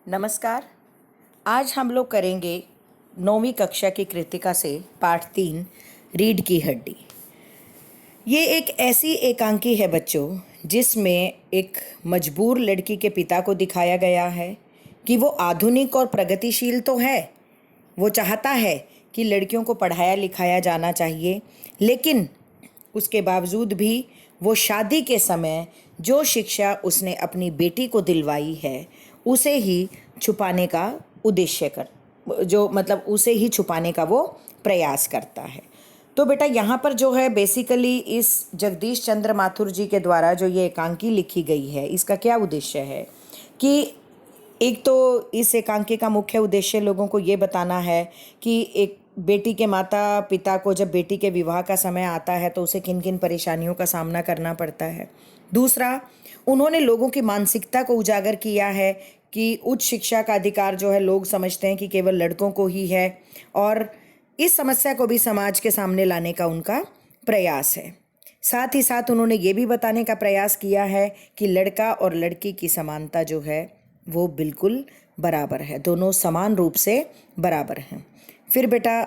नमस्कार। आज हम लोग करेंगे 9वीं कक्षा की कृतिका से पाठ 3 रीढ़ की हड्डी। ये एक ऐसी एकांकी है बच्चों, जिसमें एक मजबूर लड़की के पिता को दिखाया गया है कि वो आधुनिक और प्रगतिशील तो है। वो चाहता है कि लड़कियों को पढ़ाया लिखाया जाना चाहिए, लेकिन उसके बावजूद भी वो शादी के समय जो शिक्षा उसने अपनी बेटी को दिलवाई है उसे ही छुपाने का उसे ही छुपाने का वो प्रयास करता है। तो बेटा यहाँ पर जो है बेसिकली इस जगदीश चंद्र माथुर जी के द्वारा जो ये एकांकी लिखी गई है, इसका क्या उद्देश्य है कि एक तो इस एकांकी का मुख्य उद्देश्य लोगों को ये बताना है कि एक बेटी के माता पिता को जब बेटी के विवाह का समय आता है तो उसे किन किन परेशानियों का सामना करना पड़ता है। दूसरा, उन्होंने लोगों की मानसिकता को उजागर किया है कि उच्च शिक्षा का अधिकार जो है लोग समझते हैं कि केवल लड़कों को ही है, और इस समस्या को भी समाज के सामने लाने का उनका प्रयास है। साथ ही साथ उन्होंने ये भी बताने का प्रयास किया है कि लड़का और लड़की की समानता जो है वो बिल्कुल बराबर है, दोनों समान रूप से बराबर हैं। फिर बेटा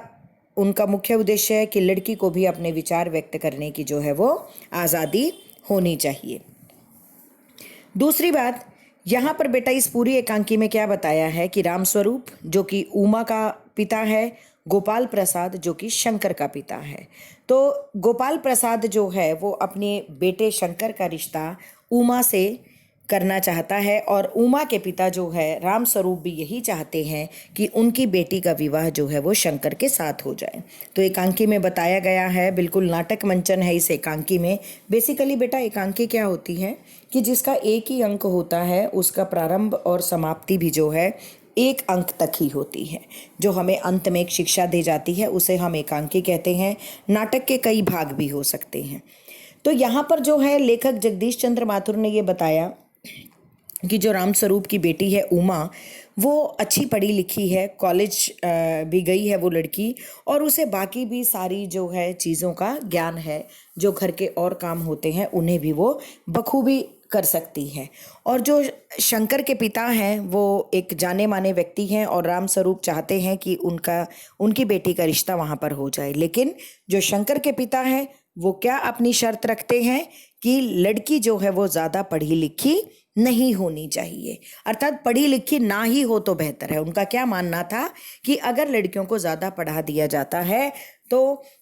उनका मुख्य उद्देश्य है कि लड़की को भी अपने विचार व्यक्त करने की जो है वो आज़ादी होनी चाहिए। दूसरी बात, यहाँ पर बेटा इस पूरी एकांकी में क्या बताया है कि रामस्वरूप जो कि उमा का पिता है, गोपाल प्रसाद जो कि शंकर का पिता है। तो गोपाल प्रसाद जो है वो अपने बेटे शंकर का रिश्ता उमा से करना चाहता है, और उमा के पिता जो है रामस्वरूप भी यही चाहते हैं कि उनकी बेटी का विवाह जो है वो शंकर के साथ हो जाए। तो एकांकी में बताया गया है, बिल्कुल नाटक मंचन है इस एकांकी में। बेसिकली बेटा एकांकी क्या होती है कि जिसका एक ही अंक होता है उसका प्रारंभ और समाप्ति भी जो है एक अंक तक ही होती है। जो हमें अंत में एक शिक्षा दे जाती है उसे हम एकांकी कहते हैं। नाटक के कई भाग भी हो सकते हैं। तो यहाँ पर जो है लेखक जगदीश चंद्र माथुर ने ये बताया कि जो रामस्वरूप की बेटी है उमा, वो अच्छी पढ़ी लिखी है, कॉलेज भी गई है वो लड़की, और उसे बाकी भी सारी जो है चीज़ों का ज्ञान है, जो घर के और काम होते हैं उन्हें भी वो बखूबी कर सकती है। और जो शंकर के पिता हैं वो एक जाने माने व्यक्ति हैं, और रामस्वरूप चाहते हैं कि उनकी बेटी का रिश्ता वहाँ पर हो जाए। लेकिन जो शंकर के पिता हैं वो क्या अपनी शर्त रखते हैं कि लड़की जो है वो ज़्यादा पढ़ी लिखी नहीं होनी चाहिए, अर्थात पढ़ी लिखी ना ही हो तो बेहतर है। उनका क्या मानना था कि अगर लड़कियों को ज़्यादा पढ़ा दिया जाता है तो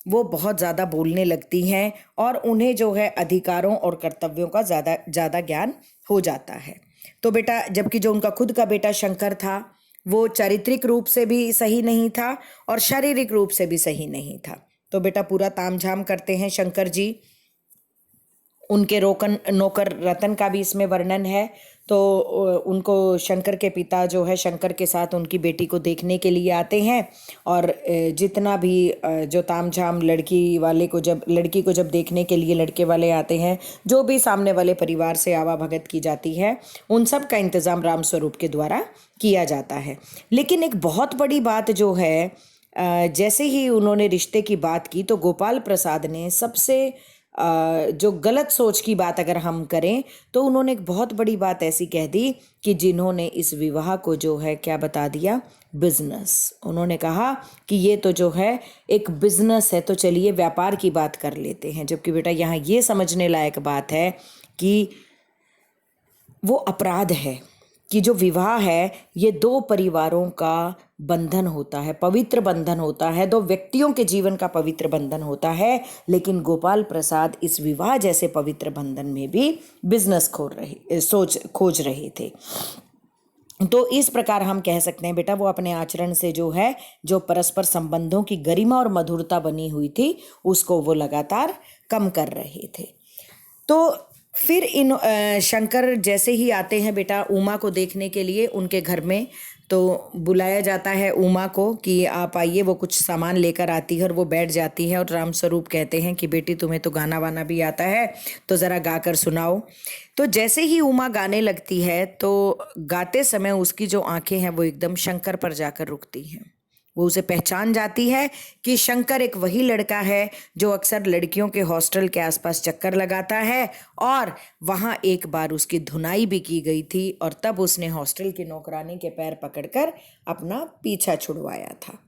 वो बहुत ज़्यादा बोलने लगती हैं और उन्हें जो है अधिकारों और कर्तव्यों का ज़्यादा ज्ञान हो जाता है। तो बेटा जबकि जो उनका खुद का बेटा शंकर था वो चारित्रिक रूप से भी सही नहीं था और शारीरिक रूप से भी सही नहीं था। तो बेटा पूरा तामझाम करते हैं शंकर जी। उनके नौकर रतन का भी इसमें वर्णन है। तो उनको शंकर के पिता जो है शंकर के साथ उनकी बेटी को देखने के लिए आते हैं, और जितना भी जो तामझाम लड़की को जब देखने के लिए लड़के वाले आते हैं, जो भी सामने वाले परिवार से आवाभगत की जाती है, उन सब का इंतज़ाम रामस्वरूप के द्वारा किया जाता है। लेकिन एक बहुत बड़ी बात जो है, जैसे ही उन्होंने रिश्ते की बात की तो गोपाल प्रसाद ने सबसे जो गलत सोच की बात अगर हम करें तो उन्होंने एक बहुत बड़ी बात ऐसी कह दी कि जिन्होंने इस विवाह को जो है क्या बता दिया, बिजनेस। उन्होंने कहा कि ये तो जो है एक बिजनेस है, तो चलिए व्यापार की बात कर लेते हैं। जबकि बेटा यहाँ ये समझने लायक बात है कि वो अपराध है कि जो विवाह है ये दो परिवारों का बंधन होता है, पवित्र बंधन होता है, दो व्यक्तियों के जीवन का पवित्र बंधन होता है। लेकिन गोपाल प्रसाद इस विवाह जैसे पवित्र बंधन में भी बिजनेस खोज रहे थे। तो इस प्रकार हम कह सकते हैं बेटा वो अपने आचरण से जो है जो परस्पर संबंधों की गरिमा और मधुरता बनी हुई थी उसको वो लगातार कम कर रहे थे। तो फिर शंकर जैसे ही आते हैं बेटा उमा को देखने के लिए उनके घर में, तो बुलाया जाता है उमा को कि आप आइए। वो कुछ सामान लेकर आती है और वो बैठ जाती है, और रामस्वरूप कहते हैं कि बेटी तुम्हें तो गाना वाना भी आता है तो ज़रा गा कर सुनाओ। तो जैसे ही उमा गाने लगती है तो गाते समय उसकी जो आंखें हैं वो एकदम शंकर पर जाकर रुकती हैं। वो उसे पहचान जाती है कि शंकर एक वही लड़का है जो अक्सर लड़कियों के हॉस्टल के आसपास चक्कर लगाता है और वहाँ एक बार उसकी धुनाई भी की गई थी और तब उसने हॉस्टल की नौकरानी के पैर पकड़कर अपना पीछा छुड़वाया था।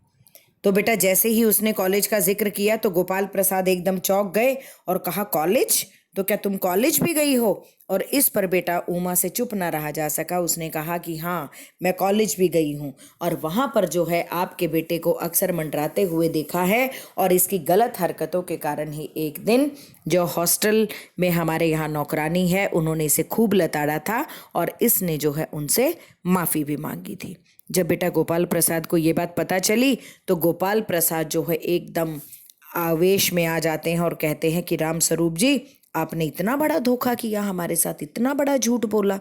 तो बेटा जैसे ही उसने कॉलेज का जिक्र किया तो गोपाल प्रसाद एकदम चौंक गए और कहा, कॉलेज? तो क्या तुम कॉलेज भी गई हो? और इस पर बेटा उमा से चुप ना रहा जा सका। उसने कहा कि हाँ, मैं कॉलेज भी गई हूँ और वहाँ पर जो है आपके बेटे को अक्सर मंडराते हुए देखा है और इसकी गलत हरकतों के कारण ही एक दिन जो हॉस्टल में हमारे यहाँ नौकरानी है उन्होंने इसे खूब लताड़ा था और इसने जो है उनसे माफ़ी भी मांगी थी। जब बेटा गोपाल प्रसाद को ये बात पता चली तो गोपाल प्रसाद जो है एकदम आवेश में आ जाते हैं और कहते हैं कि राम स्वरूप जी, आपने इतना बड़ा धोखा किया हमारे साथ, इतना बड़ा झूठ बोला।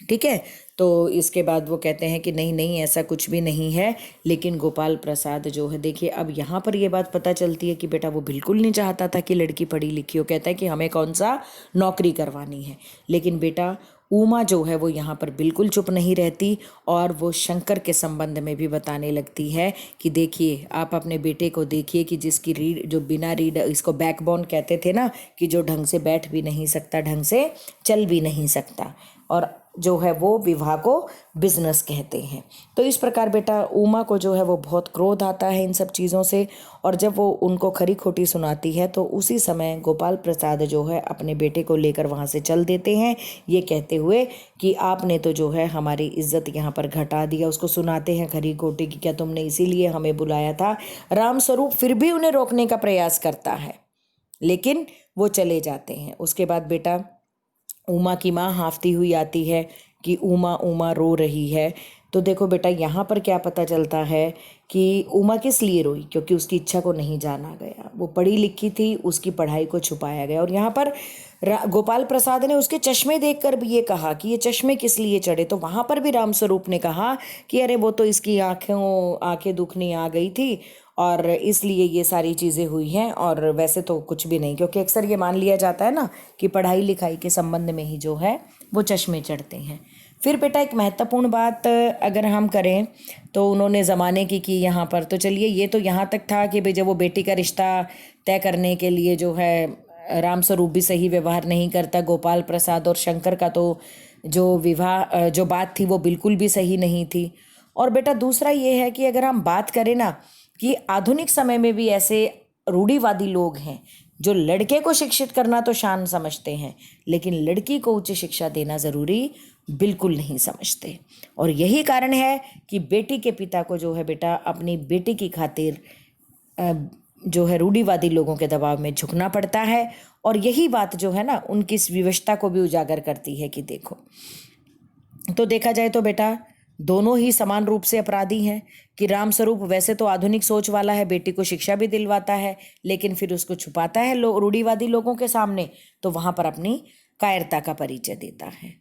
ठीक है, तो इसके बाद वो कहते हैं कि नहीं नहीं, ऐसा कुछ भी नहीं है। लेकिन गोपाल प्रसाद जो है, देखिए अब यहाँ पर ये बात पता चलती है कि बेटा वो बिल्कुल नहीं चाहता था कि लड़की पढ़ी लिखी हो। कहता है कि हमें कौन सा नौकरी करवानी है। लेकिन बेटा उमा जो है वो यहाँ पर बिल्कुल चुप नहीं रहती और वो शंकर के संबंध में भी बताने लगती है कि देखिए, आप अपने बेटे को देखिए कि जिसकी रीढ़, जो बिना रीढ़, इसको बैकबोन कहते थे ना, कि जो ढंग से बैठ भी नहीं सकता, ढंग से चल भी नहीं सकता, और जो है वो विवाह को बिजनेस कहते हैं। तो इस प्रकार बेटा उमा को जो है वो बहुत क्रोध आता है इन सब चीज़ों से, और जब वो उनको खरी खोटी सुनाती है तो उसी समय गोपाल प्रसाद जो है अपने बेटे को लेकर वहाँ से चल देते हैं, ये कहते हुए कि आपने तो जो है हमारी इज्जत यहाँ पर घटा दिया। उसको सुनाते हैं खरी खोटी कि क्या तुमने इसीलिए हमें बुलाया था। रामस्वरूप फिर भी उन्हें रोकने का प्रयास करता है लेकिन वो चले जाते हैं। उसके बाद बेटा उमा की माँ हांफती हुई आती है कि उमा उमा रो रही है। तो देखो बेटा यहाँ पर क्या पता चलता है कि उमा किस लिए रोई, क्योंकि उसकी इच्छा को नहीं जाना गया। वो पढ़ी लिखी थी, उसकी पढ़ाई को छुपाया गया। और यहाँ पर गोपाल प्रसाद ने उसके चश्मे देखकर भी ये कहा कि ये चश्मे किस लिए चढ़े। तो वहाँ पर भी रामस्वरूप ने कहा कि अरे वो तो इसकी आंखें दुखनी आ गई थी और इसलिए ये सारी चीज़ें हुई हैं, और वैसे तो कुछ भी नहीं, क्योंकि अक्सर ये मान लिया जाता है ना कि पढ़ाई लिखाई के संबंध में ही जो है वो चश्मे चढ़ते हैं। फिर बेटा एक महत्वपूर्ण बात अगर हम करें तो उन्होंने ज़माने की यहाँ पर, तो चलिए ये तो यहाँ तक था कि भाई जब वो बेटी का रिश्ता तय करने के लिए जो है रामस्वरूप भी सही व्यवहार नहीं करता, गोपाल प्रसाद और शंकर का तो जो विवाह जो बात थी वो बिल्कुल भी सही नहीं थी। और बेटा दूसरा ये है कि अगर हम बात करें ना कि आधुनिक समय में भी ऐसे रूढ़िवादी लोग हैं जो लड़के को शिक्षित करना तो शान समझते हैं लेकिन लड़की को उच्च शिक्षा देना ज़रूरी बिल्कुल नहीं समझते। और यही कारण है कि बेटी के पिता को जो है बेटा अपनी बेटी की खातिर जो है रूढ़िवादी लोगों के दबाव में झुकना पड़ता है। और यही बात जो है ना उनकी इस विवशता को भी उजागर करती है कि देखो, तो देखा जाए तो बेटा दोनों ही समान रूप से अपराधी हैं कि रामस्वरूप वैसे तो आधुनिक सोच वाला है, बेटी को शिक्षा भी दिलवाता है, लेकिन फिर उसको छुपाता है रूढ़िवादी लोगों के सामने, तो वहाँ पर अपनी कायरता का परिचय देता है।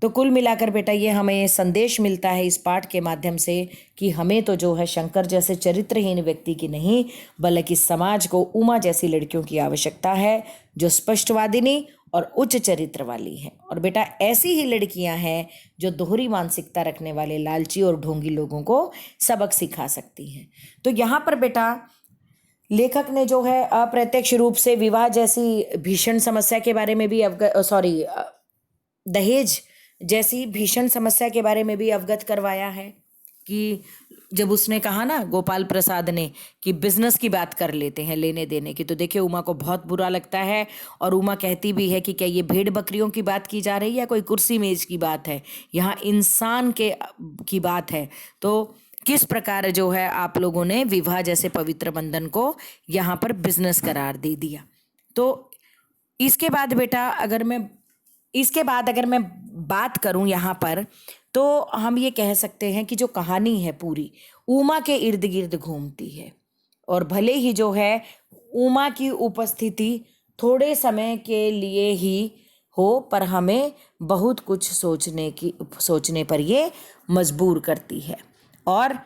तो कुल मिलाकर बेटा ये हमें संदेश मिलता है इस पाठ के माध्यम से कि हमें तो जो है शंकर जैसे चरित्रहीन व्यक्ति की नहीं बल्कि समाज को उमा जैसी लड़कियों की आवश्यकता है जो स्पष्टवादिनी और उच्च चरित्र वाली हैं। और बेटा ऐसी ही लड़कियां हैं जो दोहरी मानसिकता रखने वाले लालची और ढोंगी लोगों को सबक सिखा सकती हैं। तो यहाँ पर बेटा लेखक ने जो है अप्रत्यक्ष रूप से विवाह जैसी भीषण समस्या के बारे में भी दहेज जैसी भीषण समस्या के बारे में भी अवगत करवाया है कि जब उसने कहा ना गोपाल प्रसाद ने कि बिजनेस की बात कर लेते हैं, लेने देने की, तो देखिए उमा को बहुत बुरा लगता है और उमा कहती भी है कि क्या ये भेड़ बकरियों की बात की जा रही है या कोई कुर्सी मेज की बात है, यहाँ इंसान की बात है। तो किस प्रकार जो है आप लोगों ने विवाह जैसे पवित्र बंधन को यहाँ पर बिजनेस करार दे दिया। तो इसके बाद बेटा अगर मैं बात करूं यहाँ पर तो हम ये कह सकते हैं कि जो कहानी है पूरी उमा के इर्द गिर्द घूमती है, और भले ही जो है उमा की उपस्थिति थोड़े समय के लिए ही हो पर हमें बहुत कुछ सोचने पर ये मजबूर करती है। और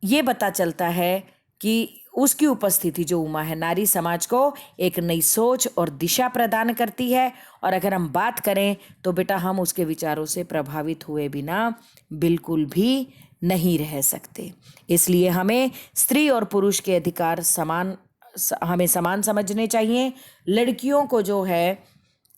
ये पता चलता है कि उसकी उपस्थिति जो उमा है नारी समाज को एक नई सोच और दिशा प्रदान करती है। और अगर हम बात करें तो बेटा हम उसके विचारों से प्रभावित हुए बिना बिल्कुल भी नहीं रह सकते। इसलिए हमें स्त्री और पुरुष के अधिकार हमें समान समझने चाहिए। लड़कियों को जो है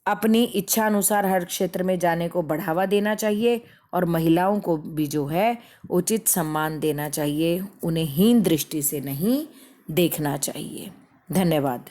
अपनी इच्छा अनुसार हर क्षेत्र में जाने को बढ़ावा देना चाहिए और महिलाओं को भी जो है उचित सम्मान देना चाहिए, उन्हें हीन दृष्टि से नहीं देखना चाहिए। धन्यवाद।